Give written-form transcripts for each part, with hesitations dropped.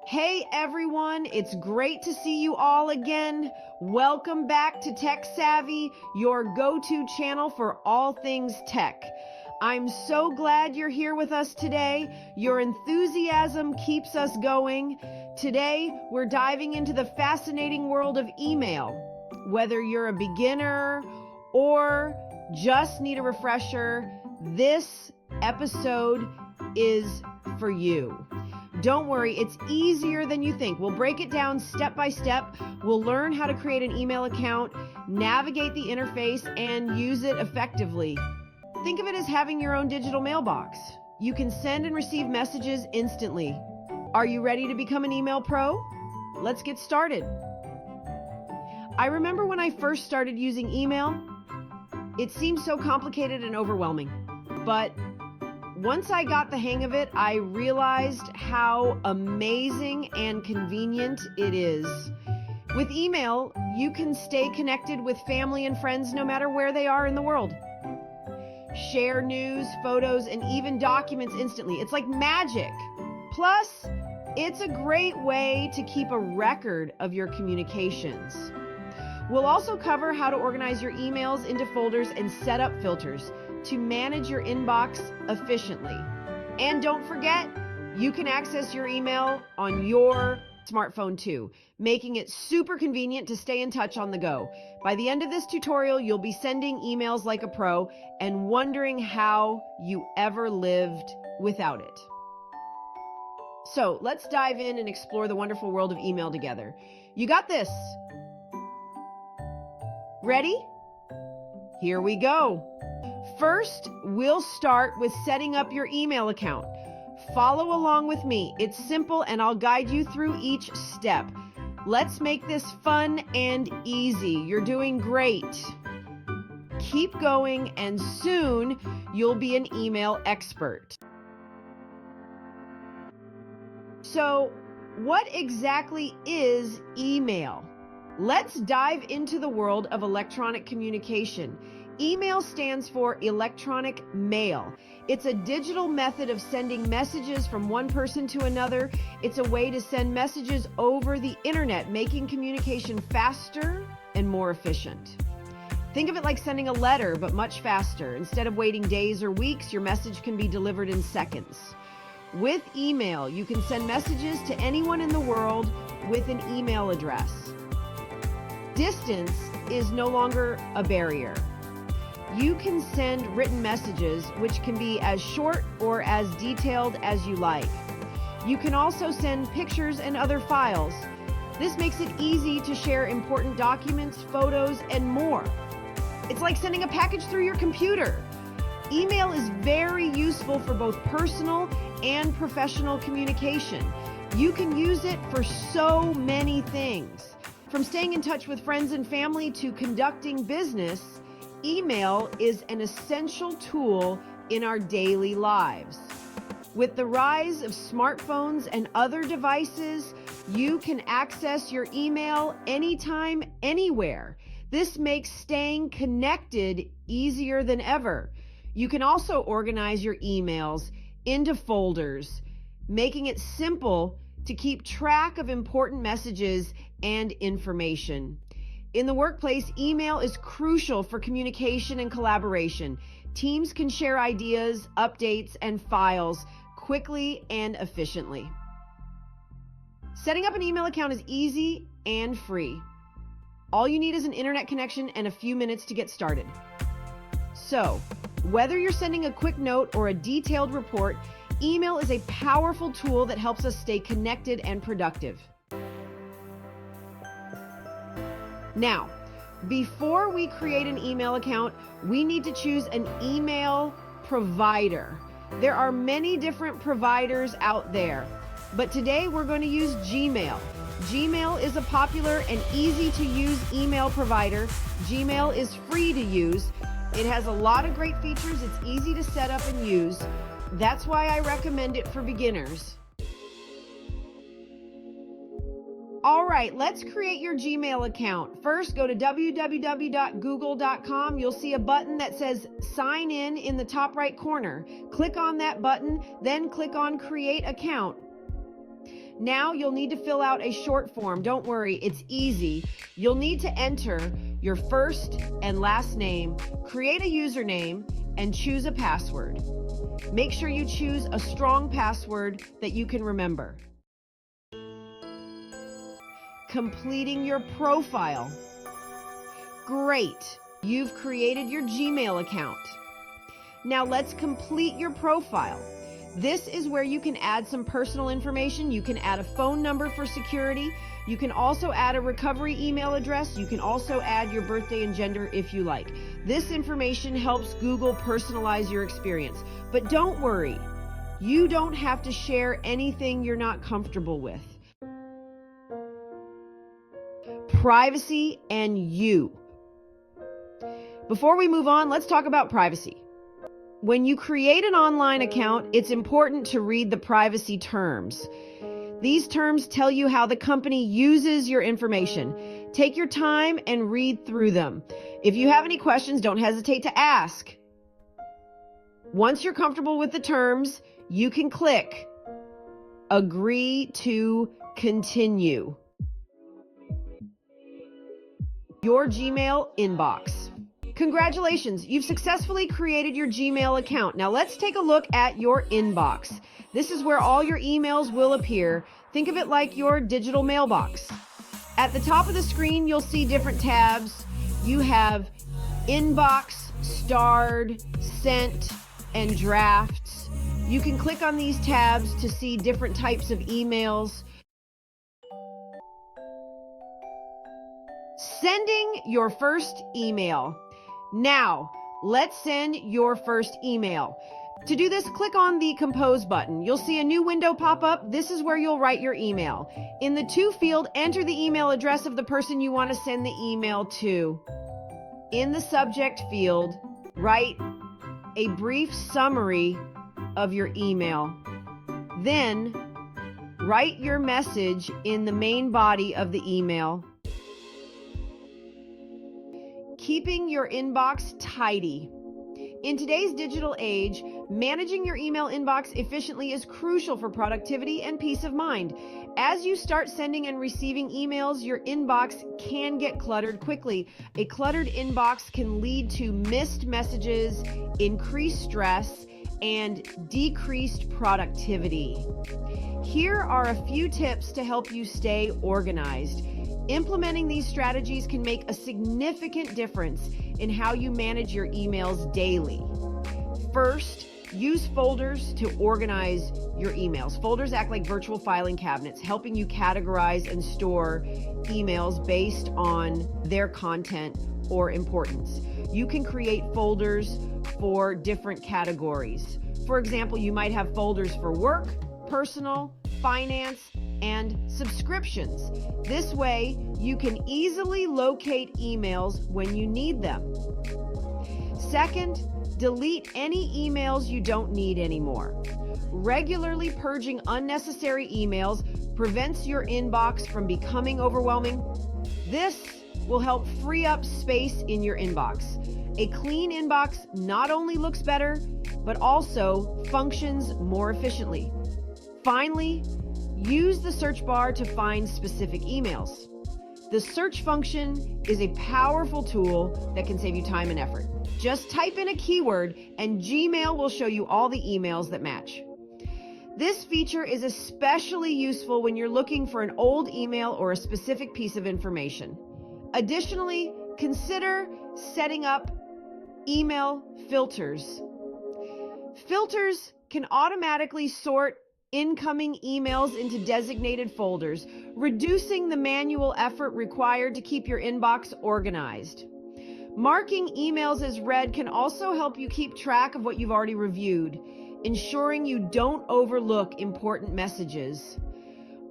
Hey everyone, it's great to see you all again. Welcome back to Tech Savvy, your go-to channel for all things tech. I'm so glad you're here with us today. Your enthusiasm keeps us going. Today, we're diving into the fascinating world of email. Whether you're a beginner or just need a refresher, this episode is for you. Don't worry, it's easier than you think. We'll break it down step by step. We'll learn how to create an email account, navigate the interface, and use it effectively. Think of it as having your own digital mailbox. You can send and receive messages instantly. Are you ready to become an email pro? Let's get started. I remember when I first started using email, it seemed so complicated and overwhelming. But once I got the hang of it, I realized how amazing and convenient it is. With email, you can stay connected with family and friends no matter where they are in the world. Share news, photos, and even documents instantly. It's like magic. Plus, it's a great way to keep a record of your communications. We'll also cover how to organize your emails into folders and set up filters to manage your inbox efficiently. And don't forget, you can access your email on your smartphone too, making it super convenient to stay in touch on the go. By the end of this tutorial, you'll be sending emails like a pro and wondering how you ever lived without it. So let's dive in and explore the wonderful world of email together. You got this. Ready? Here we go. First, we'll start with setting up your email account. Follow along with me. It's simple and I'll guide you through each step. Let's make this fun and easy. You're doing great. Keep going and soon you'll be an email expert. So, what exactly is email? Let's dive into the world of electronic communication. Email stands for electronic mail. It's a digital method of sending messages from one person to another. It's a way to send messages over the internet, making communication faster and more efficient. Think of it like sending a letter, but much faster. Instead of waiting days or weeks, your message can be delivered in seconds. With email, you can send messages to anyone in the world with an email address. Distance is no longer a barrier. You can send written messages, which can be as short or as detailed as you like. You can also send pictures and other files. This makes it easy to share important documents, photos, and more. It's like sending a package through your computer. Email is very useful for both personal and professional communication. You can use it for so many things. From staying in touch with friends and family to conducting business, email is an essential tool in our daily lives. With the rise of smartphones and other devices, you can access your email anytime, anywhere. This makes staying connected easier than ever. You can also organize your emails into folders, making it simple to keep track of important messages and information. In the workplace, email is crucial for communication and collaboration. Teams can share ideas, updates, and files quickly and efficiently. Setting up an email account is easy and free. All you need is an internet connection and a few minutes to get started. So, whether you're sending a quick note or a detailed report, email is a powerful tool that helps us stay connected and productive. Now, before we create an email account, we need to choose an email provider. There are many different providers out there, but today we're going to use Gmail. Gmail is a popular and easy to use email provider. Gmail is free to use. It has a lot of great features. It's easy to set up and use. That's why I recommend it for beginners. All right, let's create your Gmail account. First, go to www.google.com. You'll see a button that says Sign in the top right corner. Click on that button, then click on Create Account. Now you'll need to fill out a short form. Don't worry, it's easy. You'll need to enter your first and last name, create a username, and choose a password. Make sure you choose a strong password that you can remember. Completing your profile. Great, you've created your Gmail account. Now let's complete your profile. This is where you can add some personal information. You can add a phone number for security. You can also add a recovery email address. You can also add your birthday and gender if you like. This information helps Google personalize your experience. But don't worry, you don't have to share anything you're not comfortable with. Privacy and you. Before we move on, let's talk about privacy. When you create an online account, it's important to read the privacy terms. These terms tell you how the company uses your information. Take your time and read through them. If you have any questions, don't hesitate to ask. Once you're comfortable with the terms, you can click Agree to Continue. Your Gmail inbox. Congratulations, you've successfully created your Gmail account. Now let's take a look at your inbox. This is where all your emails will appear. Think of it like your digital mailbox. At the top of the screen, you'll see different tabs. You have Inbox, Starred, Sent, and Drafts. You can click on these tabs to see different types of emails. Sending your first email. Now, let's send your first email. To do this, click on the Compose button. You'll see a new window pop up. This is where you'll write your email. In the To field, enter the email address of the person you want to send the email to. In the Subject field, write a brief summary of your email. Then, write your message in the main body of the email. Keeping your inbox tidy. In today's digital age, managing your email inbox efficiently is crucial for productivity and peace of mind. As you start sending and receiving emails, your inbox can get cluttered quickly. A cluttered inbox can lead to missed messages, increased stress, and decreased productivity. Here are a few tips to help you stay organized. Implementing these strategies can make a significant difference in how you manage your emails daily. First, use folders to organize your emails. Folders act like virtual filing cabinets, helping you categorize and store emails based on their content or importance. You can create folders for different categories. For example, you might have folders for work, personal, finance, and subscriptions. This way, you can easily locate emails when you need them. Second, delete any emails you don't need anymore. Regularly purging unnecessary emails prevents your inbox from becoming overwhelming. This will help free up space in your inbox. A clean inbox not only looks better, but also functions more efficiently. Finally, use the search bar to find specific emails. The search function is a powerful tool that can save you time and effort. Just type in a keyword and Gmail will show you all the emails that match. This feature is especially useful when you're looking for an old email or a specific piece of information. Additionally, consider setting up email filters. Filters can automatically sort incoming emails into designated folders, reducing the manual effort required to keep your inbox organized. Marking emails as read can also help you keep track of what you've already reviewed, ensuring you don't overlook important messages.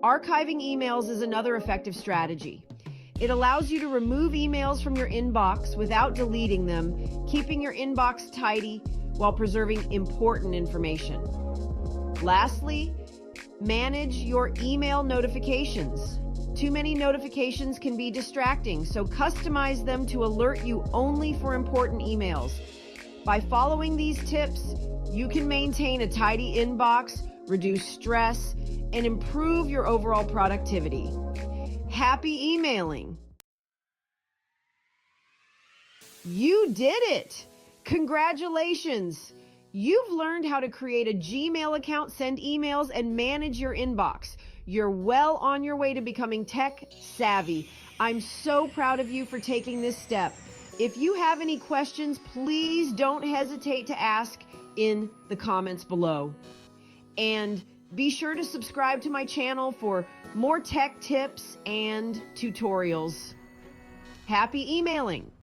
Archiving emails is another effective strategy. It allows you to remove emails from your inbox without deleting them, keeping your inbox tidy while preserving important information. Lastly, manage your email notifications. Too many notifications can be distracting, so customize them to alert you only for important emails. By following these tips, you can maintain a tidy inbox, reduce stress, and improve your overall productivity. Happy emailing! You did it! Congratulations! You've learned how to create a Gmail account, send emails, and manage your inbox. You're well on your way to becoming tech savvy. I'm so proud of you for taking this step. If you have any questions, please don't hesitate to ask in the comments below. And be sure to subscribe to my channel for more tech tips and tutorials. Happy emailing!